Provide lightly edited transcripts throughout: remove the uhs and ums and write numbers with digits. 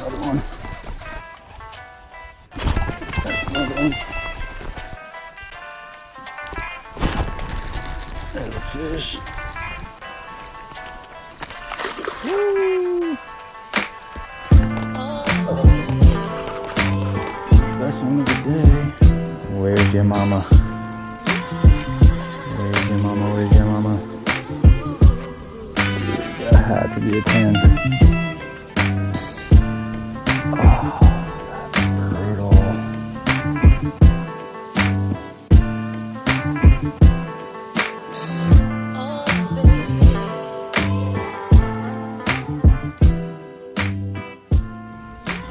another one. That's another one. There's a fish. Woo! Best one of the day. Where's your mama? Where's your mama? Where's your mama? That had to be a 10. Oh, that's brutal.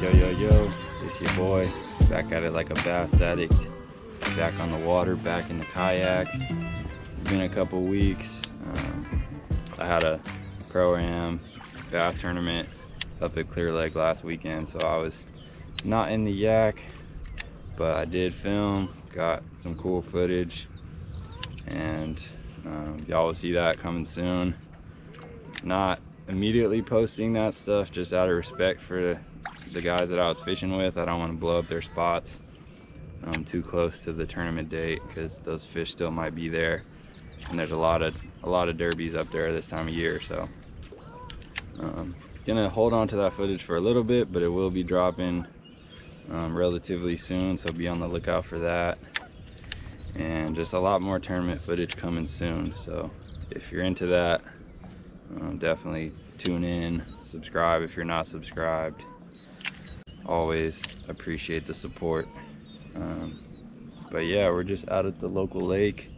Yo, it's your boy, back at it like a bass addict, back on the water, back in the kayak. It's been a couple weeks. I had a pro-am bass tournament up at Clear Lake last weekend, so I was not in the yak, but I did film, got some cool footage, and y'all will see that coming soon. Not immediately posting that stuff, just out of respect for the guys that I was fishing with. I don't want to blow up their spots too close to the tournament date, because those fish still might be there, and there's a lot of derbies up there this time of year. So gonna hold on to that footage for a little bit, but it will be dropping relatively soon, so be on the lookout for that. And just a lot more tournament footage coming soon, so if you're into that, definitely tune in, subscribe if you're not subscribed. Always appreciate the support. But yeah, we're just out at the local lake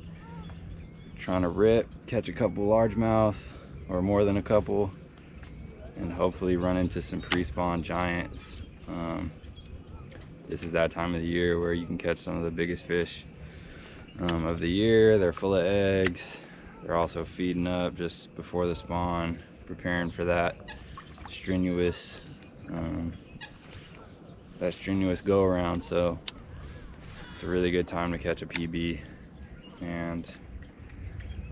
trying to catch a couple largemouth, or more than a couple, and hopefully run into some pre-spawn giants. This is that time of the year where you can catch some of the biggest fish of the year. They're full of eggs. They're also feeding up just before the spawn, preparing for that strenuous go around. So it's a really good time to catch a PB, and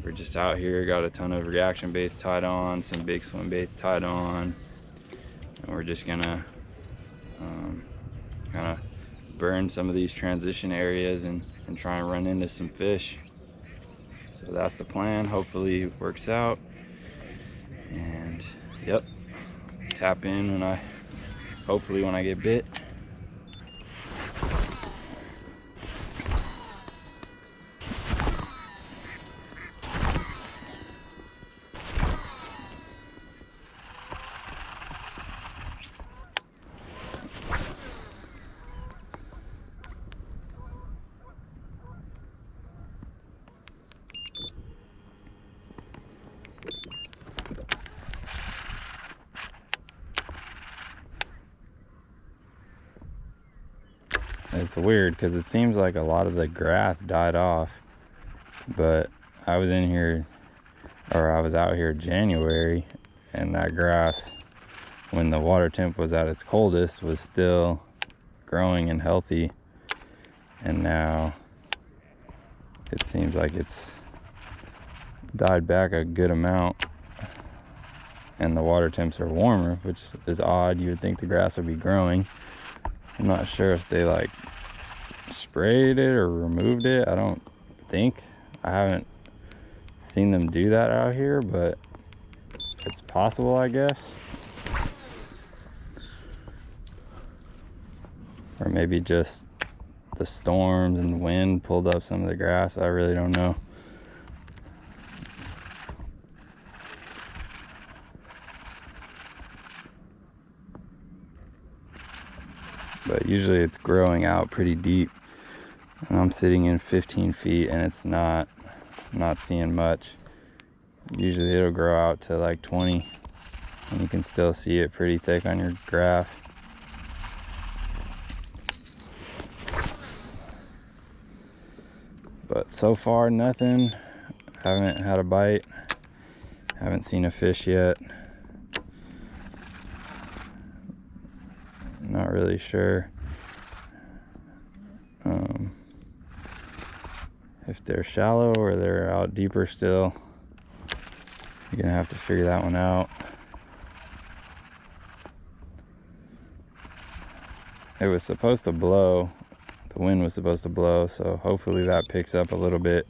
we're just out here, got a ton of reaction baits tied on, some big swim baits tied on, and we're just gonna kind of burn some of these transition areas and try and run into some fish. So that's the plan. Hopefully it works out, and yep, tap in hopefully when I get bit. It's weird because it seems like a lot of the grass died off, but I was out here January, and that grass, when the water temp was at its coldest, was still growing and healthy, and now it seems like it's died back a good amount, and the water temps are warmer, which is odd. You would think the grass would be growing. I'm not sure if they like sprayed it or removed it. I don't think. I haven't seen them do that out here, but it's possible, I guess. Or maybe just the storms and the wind pulled up some of the grass. I really don't know. But usually it's growing out pretty deep, and I'm sitting in 15 feet and it's not seeing much. Usually it'll grow out to like 20, and you can still see it pretty thick on your graph. But so far nothing. Haven't had a bite, haven't seen a fish yet. Not really sure if they're shallow or they're out deeper still. You're gonna have to figure that one out. it was supposed to blow. The wind was supposed to blow, so hopefully that picks up a little bit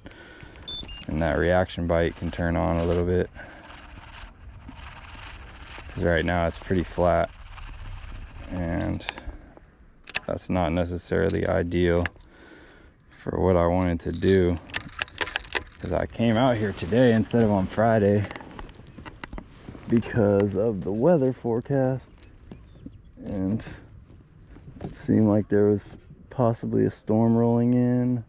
and that reaction bite can turn on a little bit, because right now it's pretty flat and that's not necessarily ideal for what I wanted to do, because I came out here today instead of on Friday because of the weather forecast, and it seemed like there was possibly a storm rolling in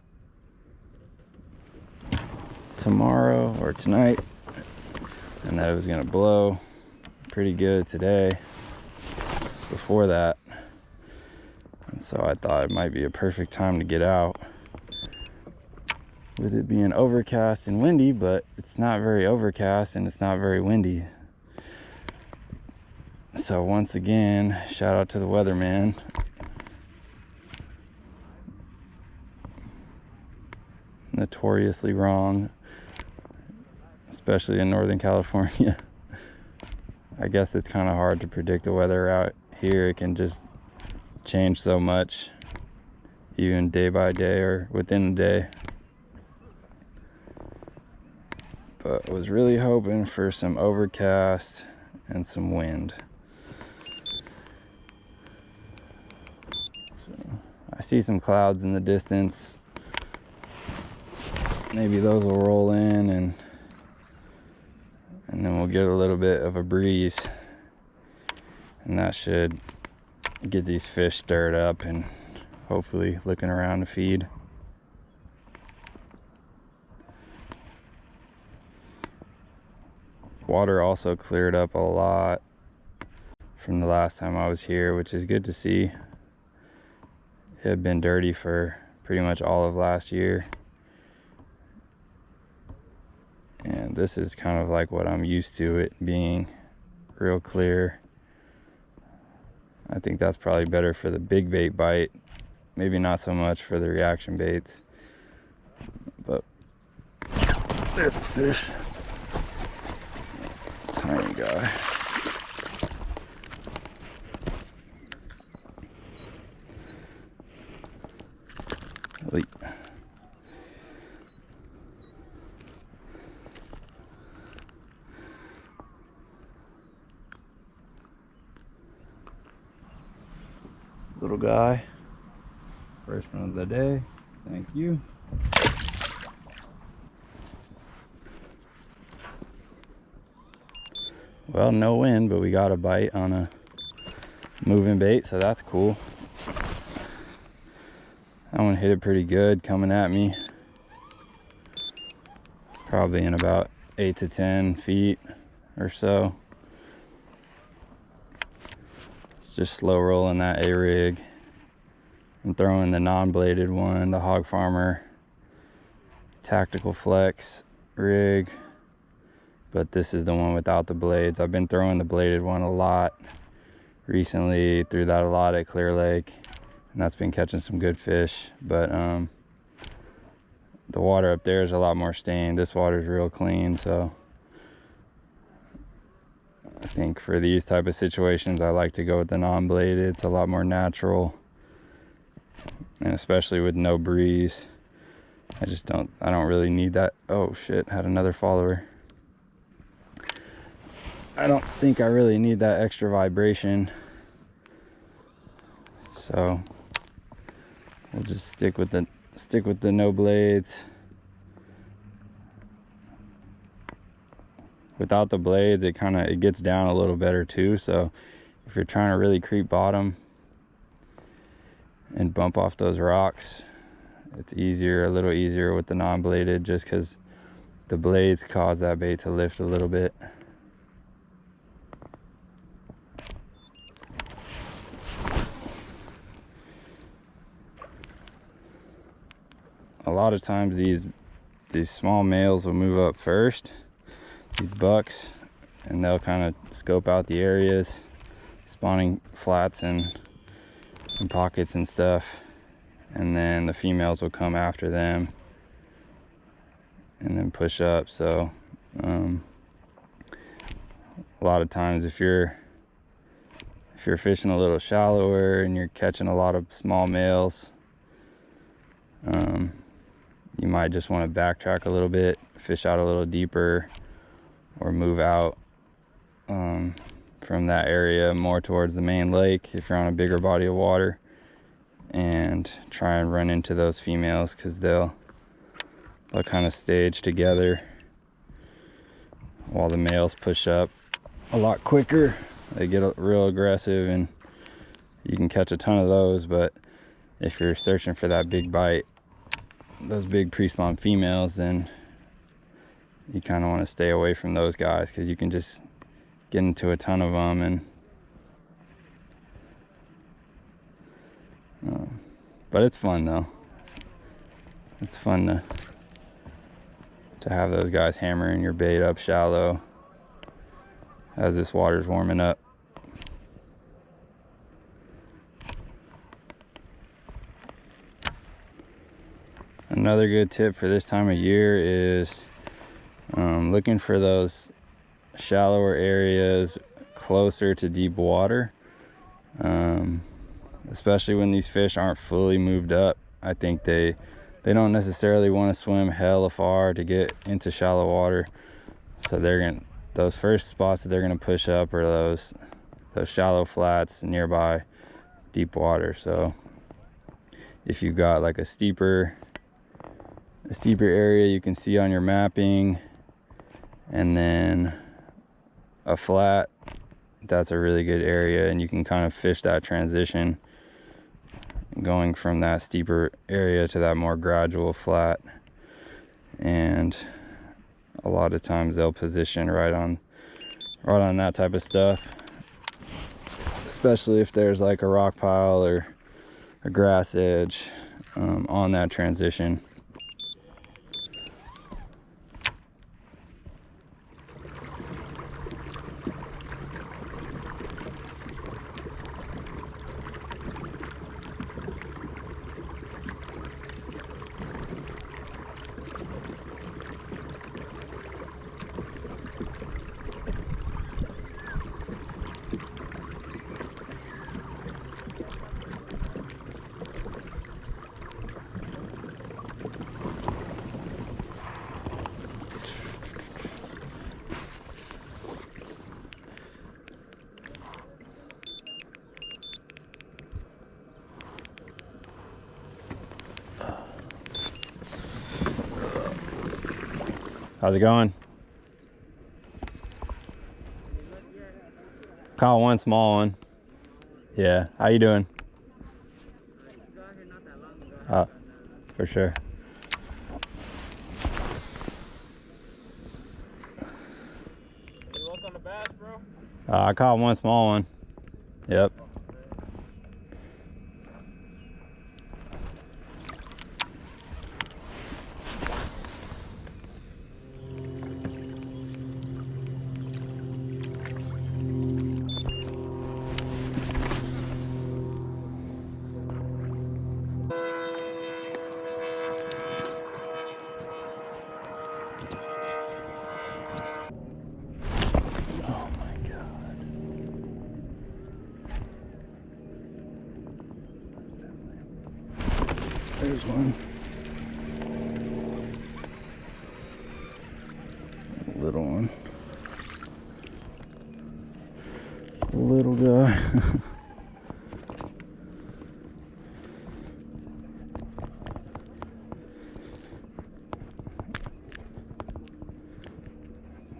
tomorrow or tonight, and that it was gonna blow pretty good today before that. And so I thought it might be a perfect time to get out, with it being overcast and windy, but it's not very overcast and it's not very windy. So once again, shout out to the weatherman. Notoriously wrong, especially in Northern California. I guess it's kind of hard to predict the weather out here. It can just change so much, even day by day or within a day. But was really hoping for some overcast and some wind. So I see some clouds in the distance. Maybe those will roll in, and then we'll get a little bit of a breeze, and that should get these fish stirred up and hopefully looking around to feed. Water also cleared up a lot from the last time I was here, which is good to see. It had been dirty for pretty much all of last year. And this is kind of like what I'm used to, it being real clear. I think that's probably better for the big bait bite. Maybe not so much for the reaction baits. But there's the fish. Tiny guy. Wait. Little guy, first one of the day. Thank you. Well, no wind, but we got a bite on a moving bait, so that's cool. That one hit it pretty good coming at me, probably in about 8 to 10 feet or so. Just slow rolling that A-rig. I'm throwing the non-bladed one, the Hogfarmer Tactical Flex rig, but this is the one without the blades. I've been throwing the bladed one a lot recently, threw that a lot at Clear Lake, and that's been catching some good fish. But the water up there is a lot more stained. This water is real clean, so I think for these type of situations I like to go with the non-bladed. It's a lot more natural, and especially with no breeze, I don't really need that. Oh shit, had another follower. I don't think I really need that extra vibration, so we'll just stick with the no blades. Without the blades, it gets down a little better too. So if you're trying to really creep bottom and bump off those rocks, it's a little easier with the non-bladed, just because the blades cause that bait to lift a little bit. A lot of times these small males will move up first, these bucks, and they'll kind of scope out the areas, spawning flats and pockets and stuff, and then the females will come after them and then push up. So a lot of times if you're if you're fishing a little shallower and you're catching a lot of small males, you might just want to backtrack a little bit, fish out a little deeper, or move out from that area more towards the main lake if you're on a bigger body of water, and try and run into those females, because they'll kind of stage together while the males push up a lot quicker. They get real aggressive and you can catch a ton of those. But if you're searching for that big bite, those big pre-spawn females, then you kind of want to stay away from those guys, because you can just get into a ton of them. And but it's fun though. It's fun to have those guys hammering your bait up shallow as this water's warming up. Another good tip for this time of year is looking for those shallower areas closer to deep water, especially when these fish aren't fully moved up. I think they don't necessarily want to swim hella far to get into shallow water, so those first spots that they're gonna push up are those shallow flats nearby deep water. So if you've got like a steeper area you can see on your mapping, and then a flat, that's a really good area, and you can kind of fish that transition going from that steeper area to that more gradual flat. And a lot of times they'll position right on that type of stuff, especially if there's like a rock pile or a grass edge on that transition. How's it going? Caught one small one. Yeah, how you doing? Oh, for sure. You look on the bass, bro? I caught one small one. Yep. There's one. Little one. Little guy.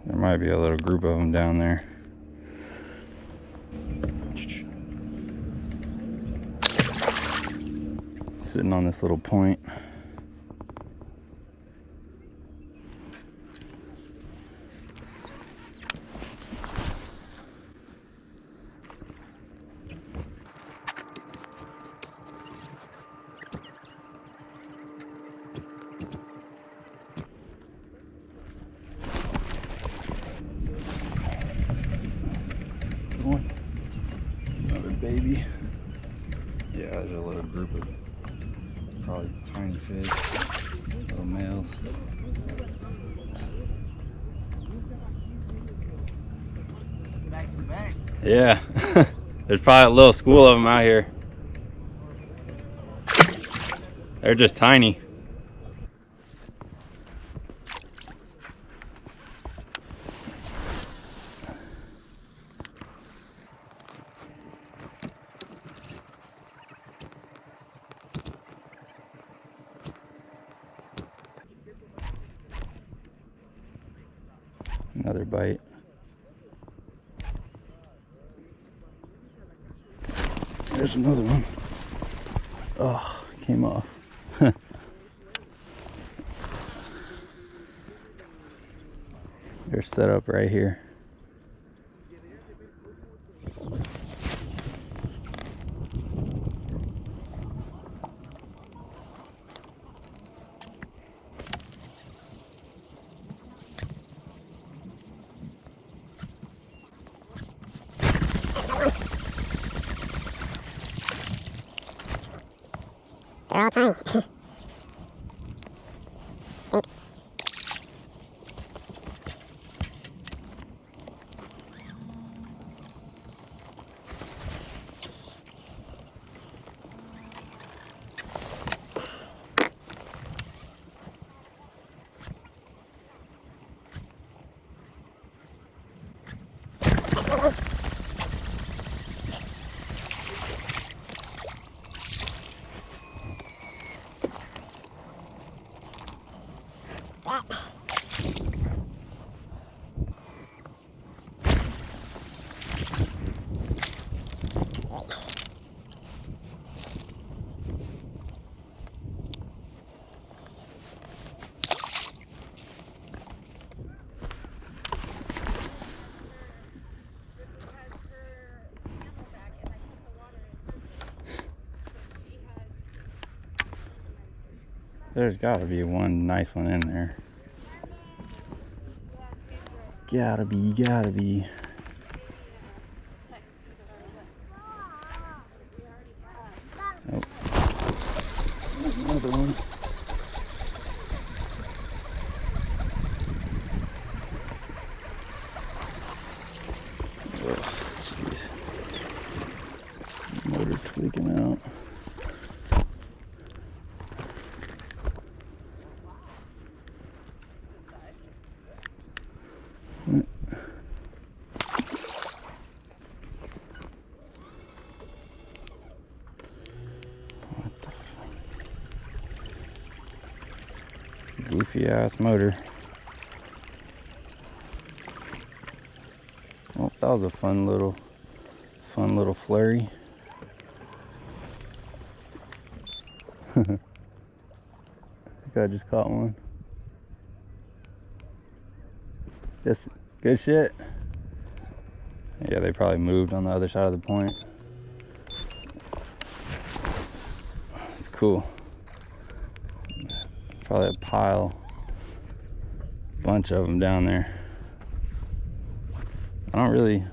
There might be a little group of them down there. Sitting on this little point. Another baby. Yeah, there's a little group of probably tiny fish, little males. Back to back. Yeah. There's probably a little school of them out here. They're just tiny. Another bite. There's another one. Oh, came off. They're set up right here. They're all tiny. There's gotta be one nice one in there. Gotta be. Oh. Another one. Oh, jeez. Motor tweaking out. Goofy ass motor. Well, that was a fun little flurry. I think I just caught one. Yes, good shit. Yeah, they probably moved on the other side of the point. It's cool. Probably a bunch of them down there. I don't really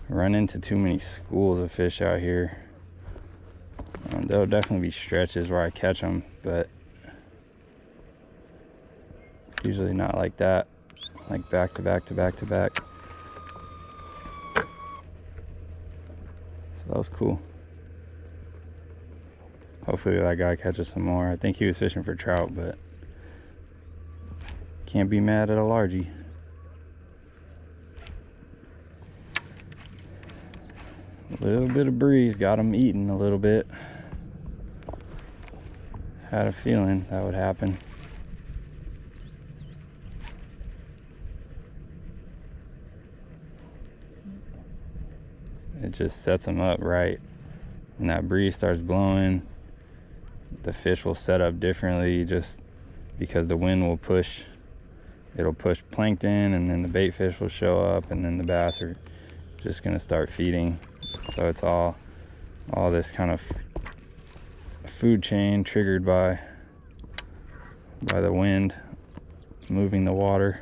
run into too many schools of fish out here. There'll definitely be stretches where I catch them, but usually not like that, like back to back to back to back. So that was cool. Hopefully that guy catches some more. I think he was fishing for trout, but can't be mad at a largie. A little bit of breeze got him eating a little bit. Had a feeling that would happen. It just sets them up right. When that breeze starts blowing, the fish will set up differently just because the wind will push. It'll push plankton, and then the bait fish will show up, and then the bass are just gonna start feeding. So it's all this kind of food chain triggered by the wind moving the water.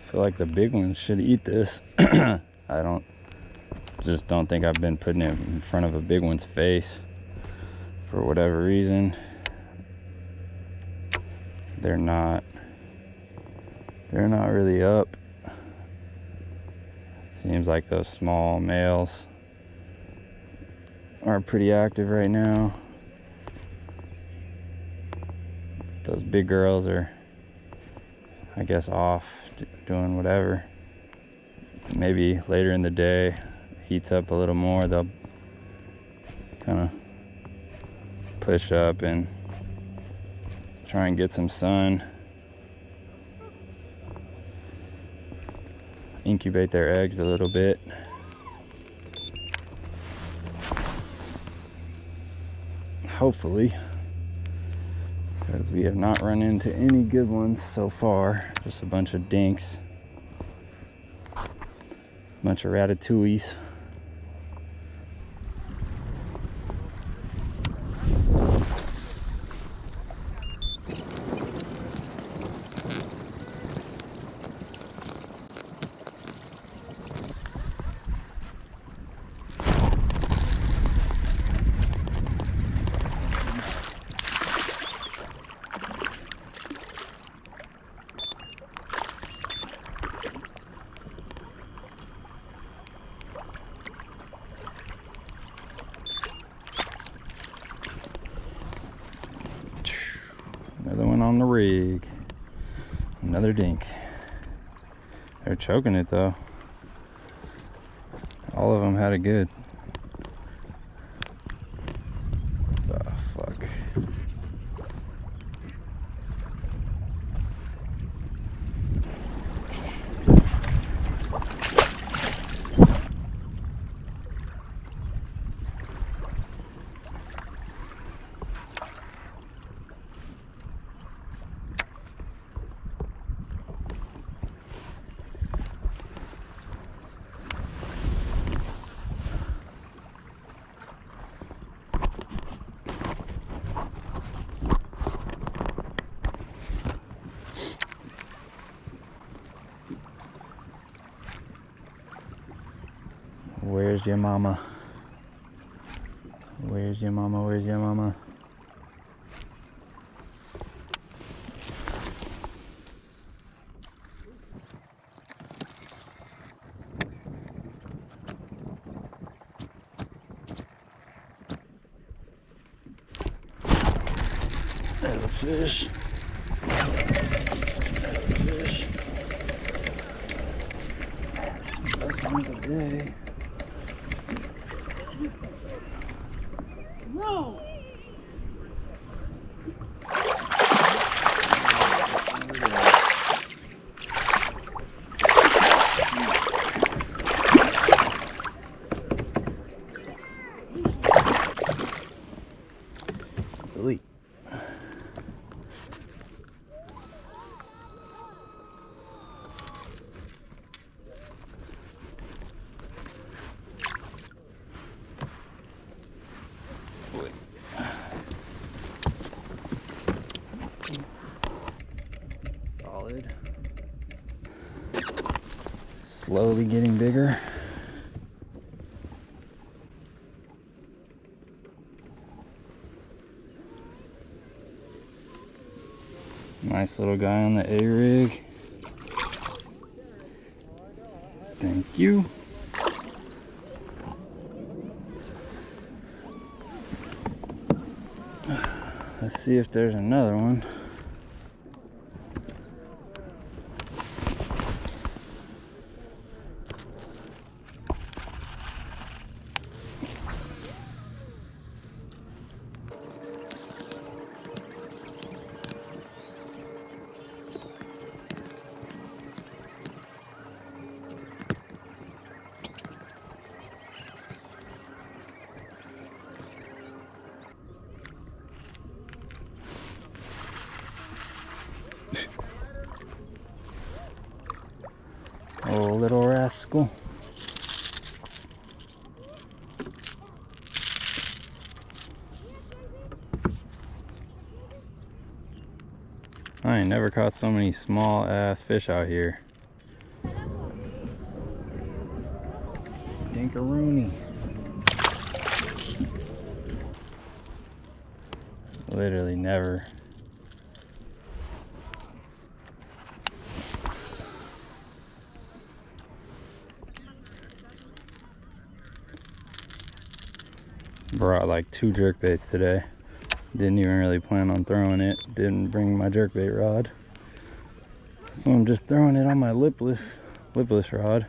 I feel like the big ones should eat this. I just don't think I've been putting it in front of a big one's face for whatever reason. they're not really up. Seems like those small males are pretty active right now. Those big girls are, I guess, off doing whatever. Maybe later in the day, heats up a little more, they'll kind of push up and try and get some sun, incubate their eggs a little bit. Hopefully, because we have not run into any good ones so far. Just a bunch of dinks, a bunch of ratatouilles. Another one on the rig. Another dink. They're choking it though. All of them had it good. Oh, fuck. Where's your mama? Where's your mama? Where's your mama? There's a fish. There's a fish. That's one of the day. No! Delete. Solid. Slowly getting bigger. Nice little guy on the A-rig. Thank you. Let's see if there's another one. Oh, little rascal. I ain't never caught so many small ass fish out here. Dinkaroony. Literally never. brought like 2 jerkbaits today. Didn't even really plan on throwing it. Didn't bring my jerkbait rod. So I'm just throwing it on my lipless rod.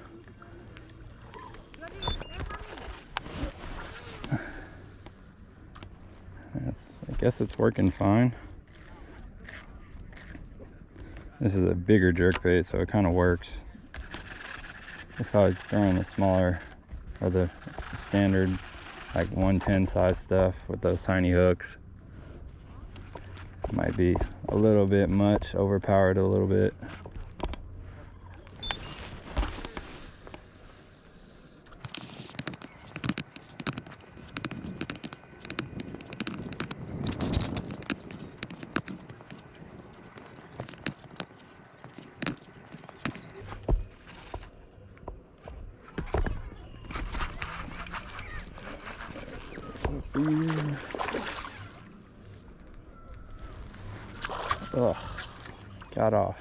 I guess it's working fine. This is a bigger jerkbait, so it kind of works. If I was throwing the smaller or the standard like 110 size stuff with those tiny hooks, it might be a little bit much, overpowered a little bit. Ugh, got off.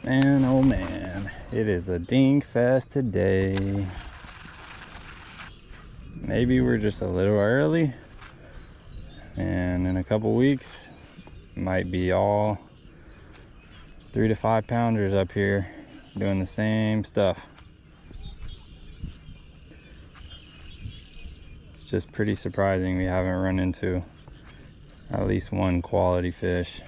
Man, oh man, it is a dink fest today. Maybe we're just a little early, and in a couple weeks might be all 3 to 5 pounders up here doing the same stuff. It's just pretty surprising we haven't run into at least one quality fish.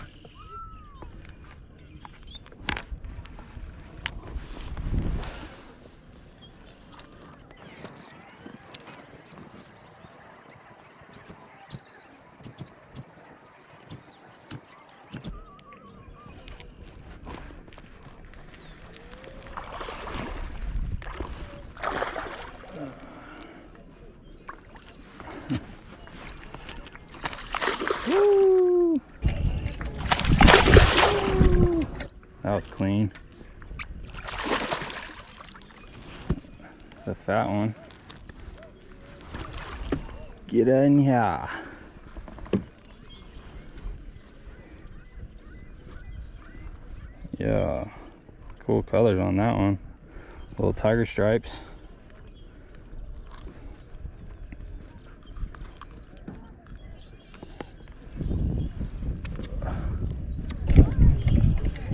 That was clean. It's a fat one. Get in here. Yeah, cool colors on that one. Little tiger stripes.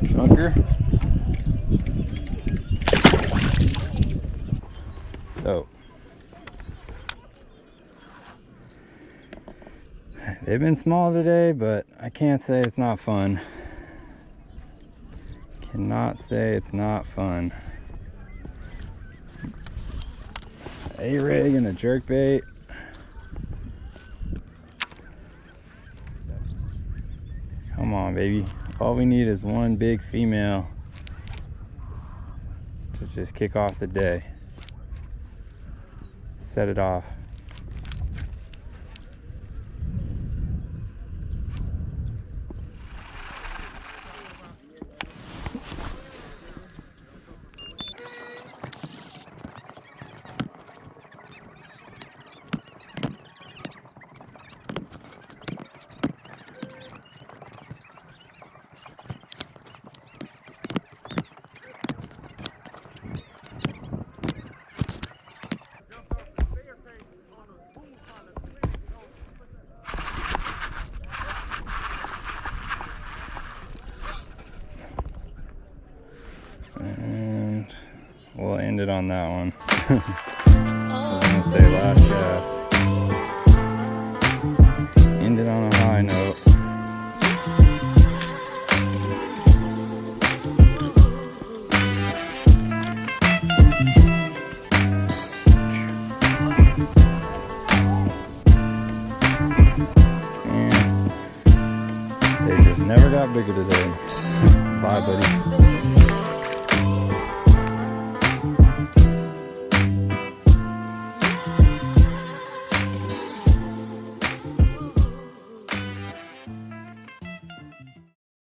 Chunker. So they've been small today, but I can't say it's not fun. Cannot say it's not fun. A rig and a jerkbait. Come on, baby. All we need is one big female to just kick off the day. Set it off. And we'll end it on that one. I was gonna say last cast. End it on a high note. Never got bigger today. Bye, buddy.